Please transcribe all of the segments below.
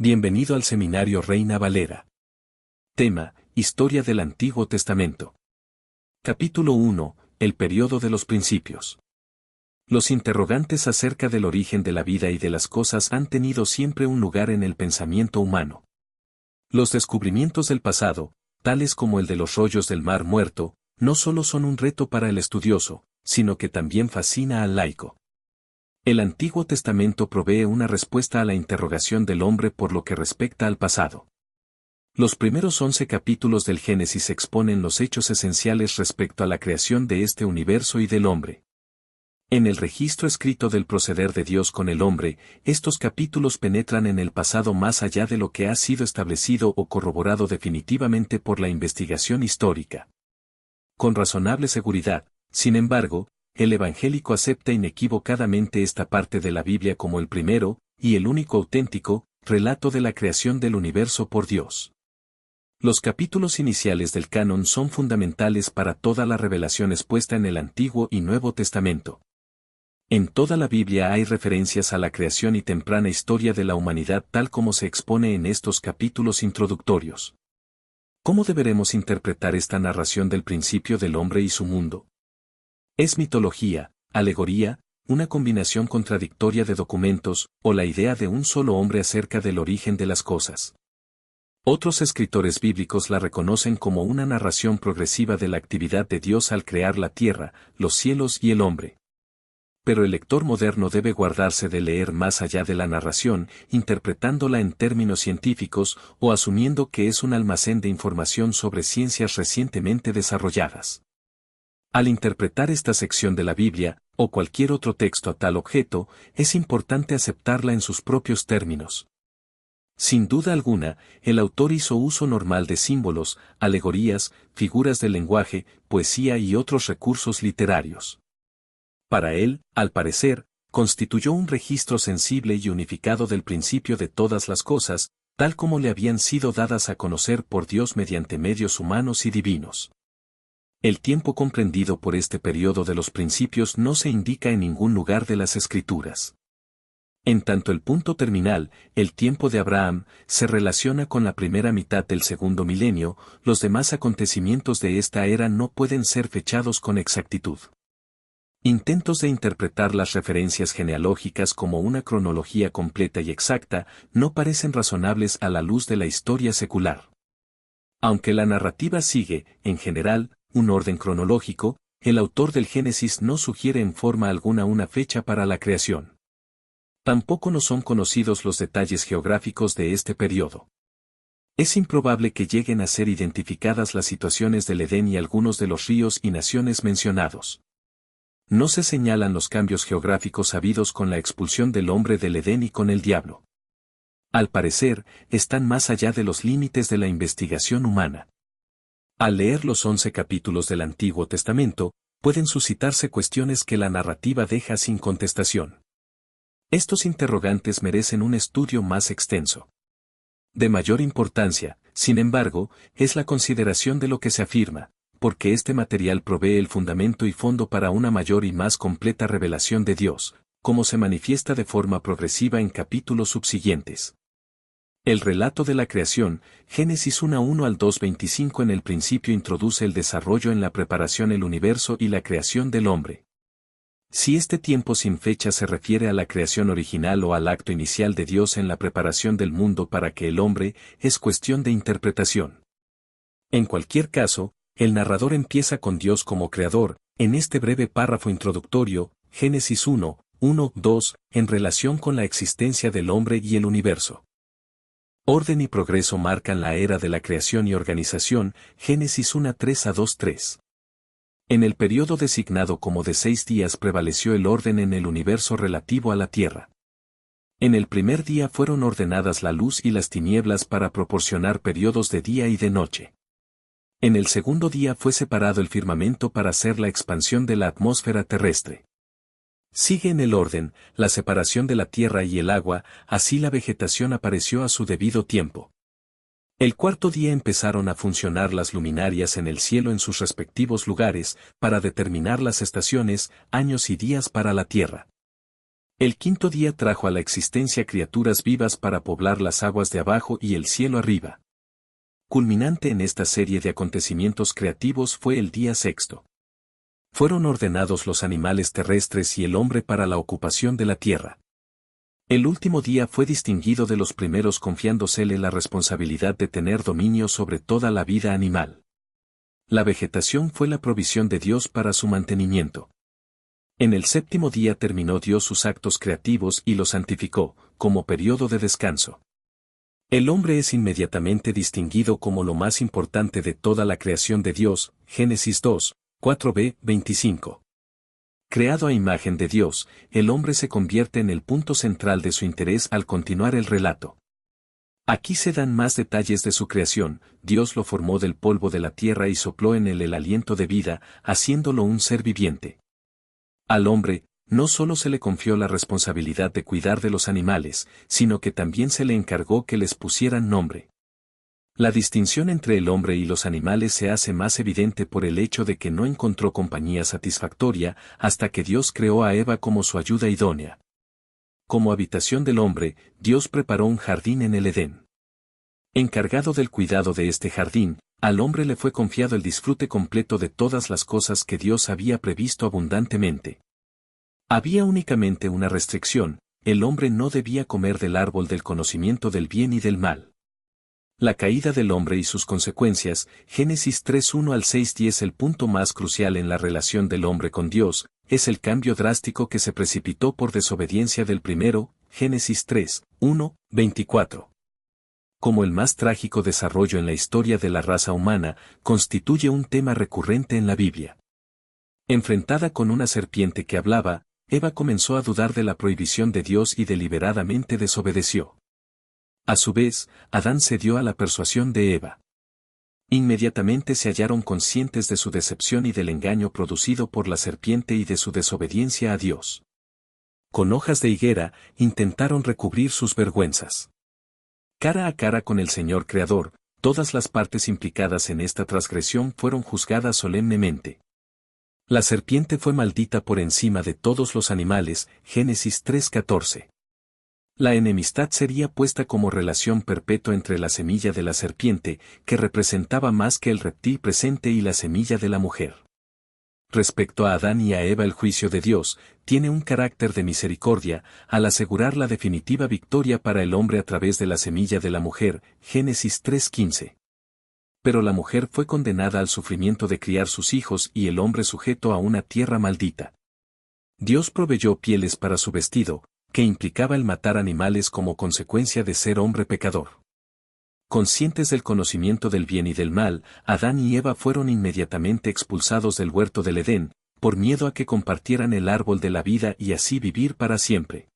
Bienvenido al Seminario Reina Valera. Tema: Historia del Antiguo Testamento. Capítulo 1. El periodo de los principios. Los interrogantes acerca del origen de la vida y de las cosas han tenido siempre un lugar en el pensamiento humano. Los descubrimientos del pasado, tales como el de los rollos del Mar Muerto, no solo son un reto para el estudioso, sino que también fascina al laico. El Antiguo Testamento provee una respuesta a la interrogación del hombre por lo que respecta al pasado. Los primeros 11 capítulos del Génesis exponen los hechos esenciales respecto a la creación de este universo y del hombre. En el registro escrito del proceder de Dios con el hombre, estos capítulos penetran en el pasado más allá de lo que ha sido establecido o corroborado definitivamente por la investigación histórica. Con razonable seguridad, sin embargo, el evangélico acepta inequívocamente esta parte de la Biblia como el primero, y el único auténtico, relato de la creación del universo por Dios. Los capítulos iniciales del canon son fundamentales para toda la revelación expuesta en el Antiguo y Nuevo Testamento. En toda la Biblia hay referencias a la creación y temprana historia de la humanidad tal como se expone en estos capítulos introductorios. ¿Cómo deberemos interpretar esta narración del principio del hombre y su mundo? ¿Es mitología, alegoría, una combinación contradictoria de documentos, o la idea de un solo hombre acerca del origen de las cosas? Otros escritores bíblicos la reconocen como una narración progresiva de la actividad de Dios al crear la tierra, los cielos y el hombre. Pero el lector moderno debe guardarse de leer más allá de la narración, interpretándola en términos científicos o asumiendo que es un almacén de información sobre ciencias recientemente desarrolladas. Al interpretar esta sección de la Biblia, o cualquier otro texto a tal objeto, es importante aceptarla en sus propios términos. Sin duda alguna, el autor hizo uso normal de símbolos, alegorías, figuras del lenguaje, poesía y otros recursos literarios. Para él, al parecer, constituyó un registro sensible y unificado del principio de todas las cosas, tal como le habían sido dadas a conocer por Dios mediante medios humanos y divinos. El tiempo comprendido por este periodo de los principios no se indica en ningún lugar de las Escrituras. En tanto el punto terminal, el tiempo de Abraham, se relaciona con la primera mitad del segundo milenio, los demás acontecimientos de esta era no pueden ser fechados con exactitud. Intentos de interpretar las referencias genealógicas como una cronología completa y exacta no parecen razonables a la luz de la historia secular. Aunque la narrativa sigue, en general, un orden cronológico, el autor del Génesis no sugiere en forma alguna una fecha para la creación. Tampoco nos son conocidos los detalles geográficos de este periodo. Es improbable que lleguen a ser identificadas las situaciones del Edén y algunos de los ríos y naciones mencionados. No se señalan los cambios geográficos habidos con la expulsión del hombre del Edén y con el diablo. Al parecer, están más allá de los límites de la investigación humana. Al leer los 11 capítulos del Antiguo Testamento, pueden suscitarse cuestiones que la narrativa deja sin contestación. Estos interrogantes merecen un estudio más extenso. De mayor importancia, sin embargo, es la consideración de lo que se afirma, porque este material provee el fundamento y fondo para una mayor y más completa revelación de Dios, como se manifiesta de forma progresiva en capítulos subsiguientes. El relato de la creación, Génesis 1:1 al 2:25 en el principio introduce el desarrollo en la preparación del universo y la creación del hombre. Si este tiempo sin fecha se refiere a la creación original o al acto inicial de Dios en la preparación del mundo para que el hombre, es cuestión de interpretación. En cualquier caso, el narrador empieza con Dios como creador, en este breve párrafo introductorio, Génesis 1:1-2, en relación con la existencia del hombre y el universo. Orden y progreso marcan la era de la creación y organización, Génesis 1:3-2:3. En el periodo designado como de 6 días prevaleció el orden en el universo relativo a la tierra. En el primer día fueron ordenadas la luz y las tinieblas para proporcionar periodos de día y de noche. En el segundo día fue separado el firmamento para hacer la expansión de la atmósfera terrestre. Sigue en el orden, la separación de la tierra y el agua, así la vegetación apareció a su debido tiempo. El cuarto día empezaron a funcionar las luminarias en el cielo en sus respectivos lugares, para determinar las estaciones, años y días para la tierra. El quinto día trajo a la existencia criaturas vivas para poblar las aguas de abajo y el cielo arriba. Culminante en esta serie de acontecimientos creativos fue el día sexto. Fueron ordenados los animales terrestres y el hombre para la ocupación de la tierra. El último día fue distinguido de los primeros confiándosele la responsabilidad de tener dominio sobre toda la vida animal. La vegetación fue la provisión de Dios para su mantenimiento. En el séptimo día terminó Dios sus actos creativos y los santificó, como periodo de descanso. El hombre es inmediatamente distinguido como lo más importante de toda la creación de Dios, Génesis 2, 4b, 25. Creado a imagen de Dios, el hombre se convierte en el punto central de su interés al continuar el relato. Aquí se dan más detalles de su creación. Dios lo formó del polvo de la tierra y sopló en él el aliento de vida, haciéndolo un ser viviente. Al hombre, no solo se le confió la responsabilidad de cuidar de los animales, sino que también se le encargó que les pusieran nombre. La distinción entre el hombre y los animales se hace más evidente por el hecho de que no encontró compañía satisfactoria hasta que Dios creó a Eva como su ayuda idónea. Como habitación del hombre, Dios preparó un jardín en el Edén. Encargado del cuidado de este jardín, al hombre le fue confiado el disfrute completo de todas las cosas que Dios había previsto abundantemente. Había únicamente una restricción: el hombre no debía comer del árbol del conocimiento del bien y del mal. La caída del hombre y sus consecuencias, Génesis 3:1 al 6:10. El punto más crucial en la relación del hombre con Dios, es el cambio drástico que se precipitó por desobediencia del primero, Génesis 3:1, 24. Como el más trágico desarrollo en la historia de la raza humana, constituye un tema recurrente en la Biblia. Enfrentada con una serpiente que hablaba, Eva comenzó a dudar de la prohibición de Dios y deliberadamente desobedeció. A su vez, Adán cedió a la persuasión de Eva. Inmediatamente se hallaron conscientes de su decepción y del engaño producido por la serpiente y de su desobediencia a Dios. Con hojas de higuera, intentaron recubrir sus vergüenzas. Cara a cara con el Señor Creador, todas las partes implicadas en esta transgresión fueron juzgadas solemnemente. La serpiente fue maldita por encima de todos los animales, Génesis 3:14. La enemistad sería puesta como relación perpetua entre la semilla de la serpiente, que representaba más que el reptil presente, y la semilla de la mujer. Respecto a Adán y a Eva, el juicio de Dios tiene un carácter de misericordia, al asegurar la definitiva victoria para el hombre a través de la semilla de la mujer, Génesis 3:15. Pero la mujer fue condenada al sufrimiento de criar sus hijos y el hombre sujeto a una tierra maldita. Dios proveyó pieles para su vestido, que implicaba el matar animales como consecuencia de ser hombre pecador. Conscientes del conocimiento del bien y del mal, Adán y Eva fueron inmediatamente expulsados del huerto del Edén, por miedo a que compartieran el árbol de la vida y así vivir para siempre.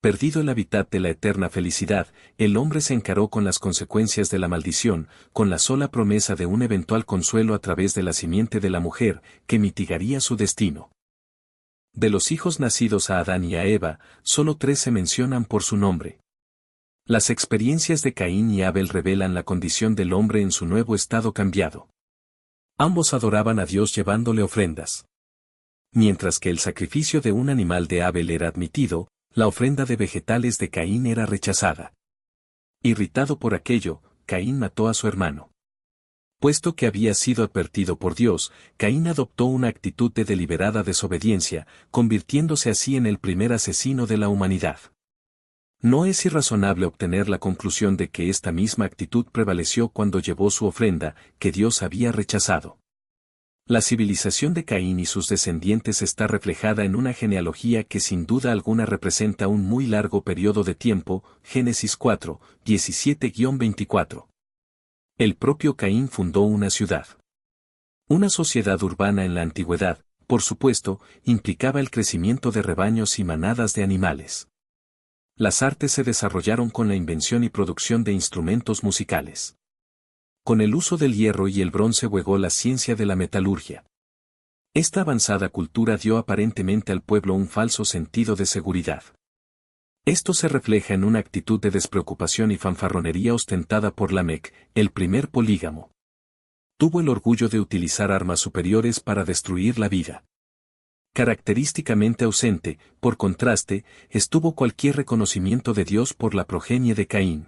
Perdido el hábitat de la eterna felicidad, el hombre se encaró con las consecuencias de la maldición, con la sola promesa de un eventual consuelo a través de la simiente de la mujer, que mitigaría su destino. De los hijos nacidos a Adán y a Eva, solo 3 se mencionan por su nombre. Las experiencias de Caín y Abel revelan la condición del hombre en su nuevo estado cambiado. Ambos adoraban a Dios llevándole ofrendas. Mientras que el sacrificio de un animal de Abel era admitido, la ofrenda de vegetales de Caín era rechazada. Irritado por aquello, Caín mató a su hermano. Puesto que había sido advertido por Dios, Caín adoptó una actitud de deliberada desobediencia, convirtiéndose así en el primer asesino de la humanidad. No es irrazonable obtener la conclusión de que esta misma actitud prevaleció cuando llevó su ofrenda, que Dios había rechazado. La civilización de Caín y sus descendientes está reflejada en una genealogía que sin duda alguna representa un muy largo periodo de tiempo, Génesis 4, 17-24. El propio Caín fundó una ciudad. Una sociedad urbana en la antigüedad, por supuesto, implicaba el crecimiento de rebaños y manadas de animales. Las artes se desarrollaron con la invención y producción de instrumentos musicales. Con el uso del hierro y el bronce llegó la ciencia de la metalurgia. Esta avanzada cultura dio aparentemente al pueblo un falso sentido de seguridad. Esto se refleja en una actitud de despreocupación y fanfarronería ostentada por Lamec, el primer polígamo. Tuvo el orgullo de utilizar armas superiores para destruir la vida. Característicamente ausente, por contraste, estuvo cualquier reconocimiento de Dios por la progenie de Caín.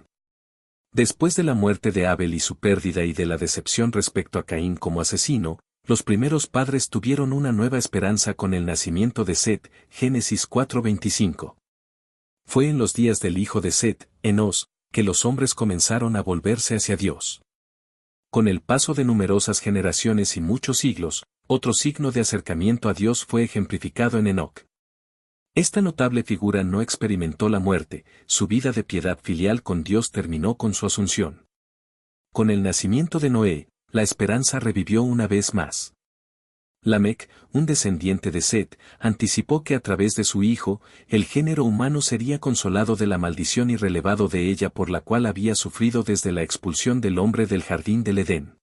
Después de la muerte de Abel y su pérdida y de la decepción respecto a Caín como asesino, los primeros padres tuvieron una nueva esperanza con el nacimiento de Set, Génesis 4:25. Fue en los días del hijo de Set, Enos, que los hombres comenzaron a volverse hacia Dios. Con el paso de numerosas generaciones y muchos siglos, otro signo de acercamiento a Dios fue ejemplificado en Enoc. Esta notable figura no experimentó la muerte, su vida de piedad filial con Dios terminó con su asunción. Con el nacimiento de Noé, la esperanza revivió una vez más. Lamec, un descendiente de Set, anticipó que a través de su hijo, el género humano sería consolado de la maldición y relevado de ella por la cual había sufrido desde la expulsión del hombre del jardín del Edén.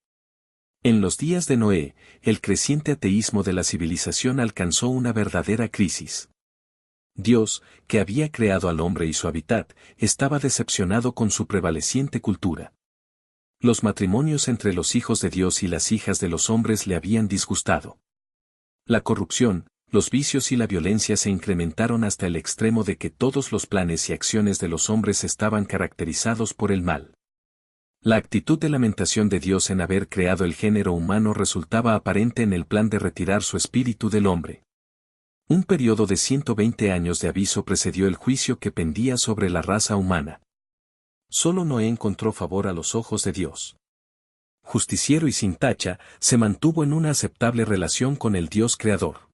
En los días de Noé, el creciente ateísmo de la civilización alcanzó una verdadera crisis. Dios, que había creado al hombre y su hábitat, estaba decepcionado con su prevaleciente cultura. Los matrimonios entre los hijos de Dios y las hijas de los hombres le habían disgustado. La corrupción, los vicios y la violencia se incrementaron hasta el extremo de que todos los planes y acciones de los hombres estaban caracterizados por el mal. La actitud de lamentación de Dios en haber creado el género humano resultaba aparente en el plan de retirar su espíritu del hombre. Un periodo de 120 años de aviso precedió el juicio que pendía sobre la raza humana. Solo Noé encontró favor a los ojos de Dios. Justiciero y sin tacha, se mantuvo en una aceptable relación con el Dios creador.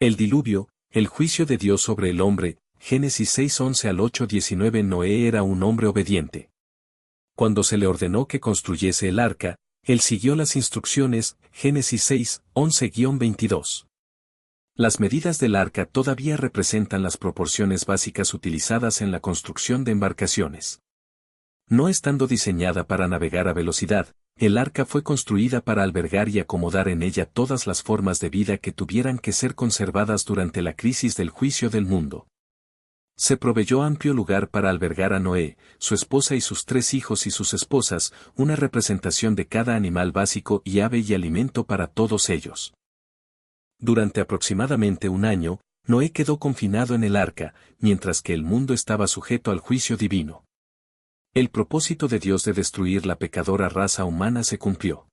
El diluvio, el juicio de Dios sobre el hombre, Génesis 6:11 al 8:19. Noé era un hombre obediente. Cuando se le ordenó que construyese el arca, él siguió las instrucciones, Génesis 6:11-22. Las medidas del arca todavía representan las proporciones básicas utilizadas en la construcción de embarcaciones. No estando diseñada para navegar a velocidad, el arca fue construida para albergar y acomodar en ella todas las formas de vida que tuvieran que ser conservadas durante la crisis del juicio del mundo. Se proveyó amplio lugar para albergar a Noé, su esposa y sus 3 hijos y sus esposas, una representación de cada animal básico y ave y alimento para todos ellos. Durante aproximadamente un año, Noé quedó confinado en el arca, mientras que el mundo estaba sujeto al juicio divino. El propósito de Dios de destruir la pecadora raza humana se cumplió.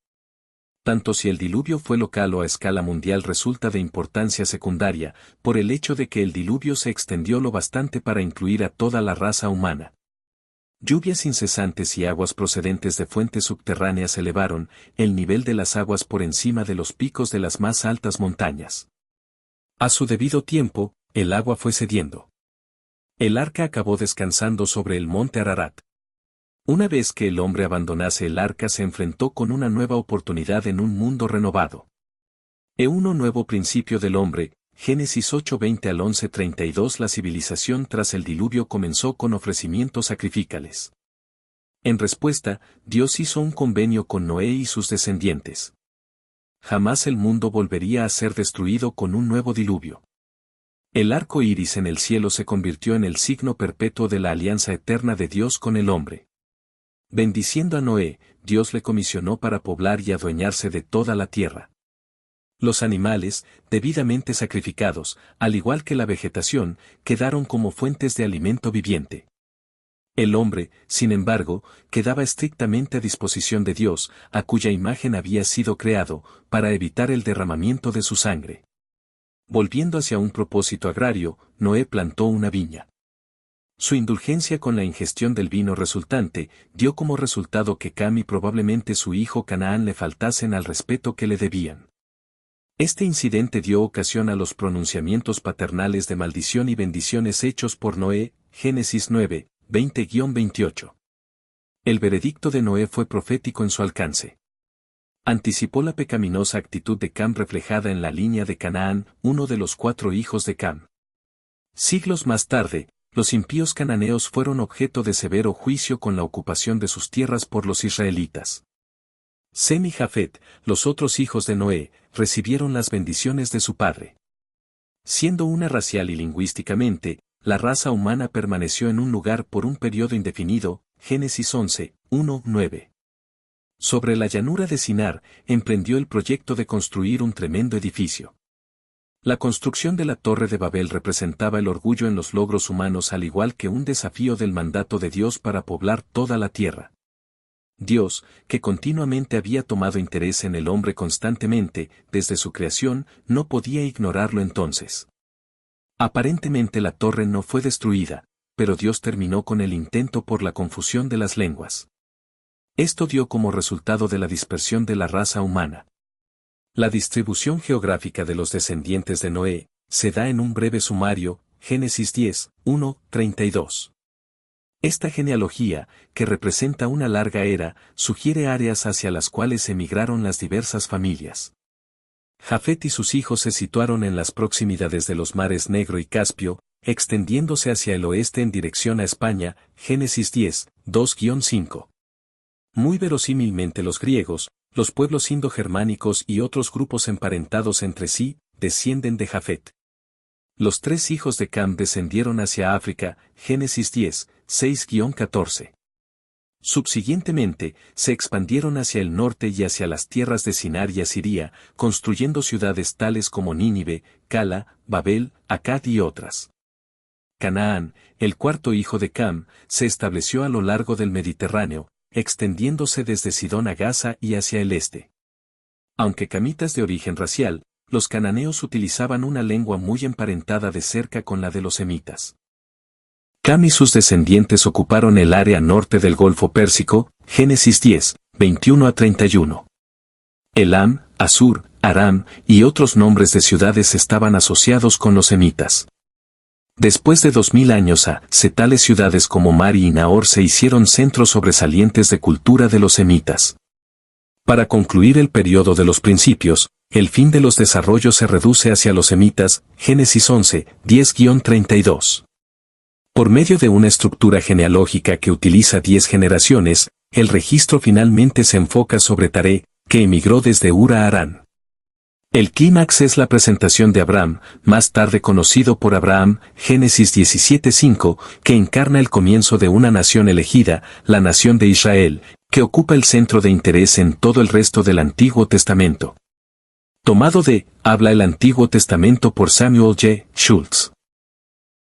Tanto si el diluvio fue local o a escala mundial resulta de importancia secundaria, por el hecho de que el diluvio se extendió lo bastante para incluir a toda la raza humana. Lluvias incesantes y aguas procedentes de fuentes subterráneas elevaron el nivel de las aguas por encima de los picos de las más altas montañas. A su debido tiempo, el agua fue cediendo. El arca acabó descansando sobre el monte Ararat. Una vez que el hombre abandonase el arca se enfrentó con una nueva oportunidad en un mundo renovado. Un nuevo principio del hombre, Génesis 8:20 al 11:32. La civilización tras el diluvio comenzó con ofrecimientos sacrificiales. En respuesta, Dios hizo un convenio con Noé y sus descendientes. Jamás el mundo volvería a ser destruido con un nuevo diluvio. El arco iris en el cielo se convirtió en el signo perpetuo de la alianza eterna de Dios con el hombre. Bendiciendo a Noé, Dios le comisionó para poblar y adueñarse de toda la tierra. Los animales, debidamente sacrificados, al igual que la vegetación, quedaron como fuentes de alimento viviente. El hombre, sin embargo, quedaba estrictamente a disposición de Dios, a cuya imagen había sido creado, para evitar el derramamiento de su sangre. Volviendo hacia un propósito agrario, Noé plantó una viña. Su indulgencia con la ingestión del vino resultante dio como resultado que Cam y probablemente su hijo Canaán le faltasen al respeto que le debían. Este incidente dio ocasión a los pronunciamientos paternales de maldición y bendiciones hechos por Noé, Génesis 9, 20-28. El veredicto de Noé fue profético en su alcance. Anticipó la pecaminosa actitud de Cam reflejada en la línea de Canaán, uno de los 4 hijos de Cam. Siglos más tarde, los impíos cananeos fueron objeto de severo juicio con la ocupación de sus tierras por los israelitas. Sem y Jafet, los otros hijos de Noé, recibieron las bendiciones de su padre. Siendo una racial y lingüísticamente, la raza humana permaneció en un lugar por un periodo indefinido, Génesis 11, 1-9. Sobre la llanura de Sinar, emprendió el proyecto de construir un tremendo edificio. La construcción de la Torre de Babel representaba el orgullo en los logros humanos al igual que un desafío del mandato de Dios para poblar toda la tierra. Dios, que continuamente había tomado interés en el hombre constantemente, desde su creación, no podía ignorarlo entonces. Aparentemente la torre no fue destruida, pero Dios terminó con el intento por la confusión de las lenguas. Esto dio como resultado de la dispersión de la raza humana. La distribución geográfica de los descendientes de Noé se da en un breve sumario, Génesis 10, 1, 32. Esta genealogía, que representa una larga era, sugiere áreas hacia las cuales emigraron las diversas familias. Jafet y sus hijos se situaron en las proximidades de los mares Negro y Caspio, extendiéndose hacia el oeste en dirección a España, Génesis 10, 2-5. Muy verosímilmente los griegos, los pueblos indogermánicos y otros grupos emparentados entre sí, descienden de Jafet. Los 3 hijos de Cam descendieron hacia África, Génesis 10, 6-14. Subsiguientemente, se expandieron hacia el norte y hacia las tierras de Sinar y Asiria, construyendo ciudades tales como Nínive, Cala, Babel, Accad y otras. Canaán, el 4º hijo de Cam, se estableció a lo largo del Mediterráneo, extendiéndose desde Sidón a Gaza y hacia el este. Aunque camitas de origen racial, los cananeos utilizaban una lengua muy emparentada de cerca con la de los semitas. Cam y sus descendientes ocuparon el área norte del Golfo Pérsico, Génesis 10, 21-31. Elam, Asur, Aram y otros nombres de ciudades estaban asociados con los semitas. Después de 2000 años tales ciudades como Mari y Nahor se hicieron centros sobresalientes de cultura de los semitas. Para concluir el periodo de los principios, el fin de los desarrollos se reduce hacia los semitas, Génesis 11, 10-32. Por medio de una estructura genealógica que utiliza 10 generaciones, el registro finalmente se enfoca sobre Taré, que emigró desde Ur a Harán. El clímax es la presentación de Abraham, más tarde conocido por Abraham, Génesis 17:5, que encarna el comienzo de una nación elegida, la nación de Israel, que ocupa el centro de interés en todo el resto del Antiguo Testamento. Tomado de Habla el Antiguo Testamento por Samuel J. Schultz.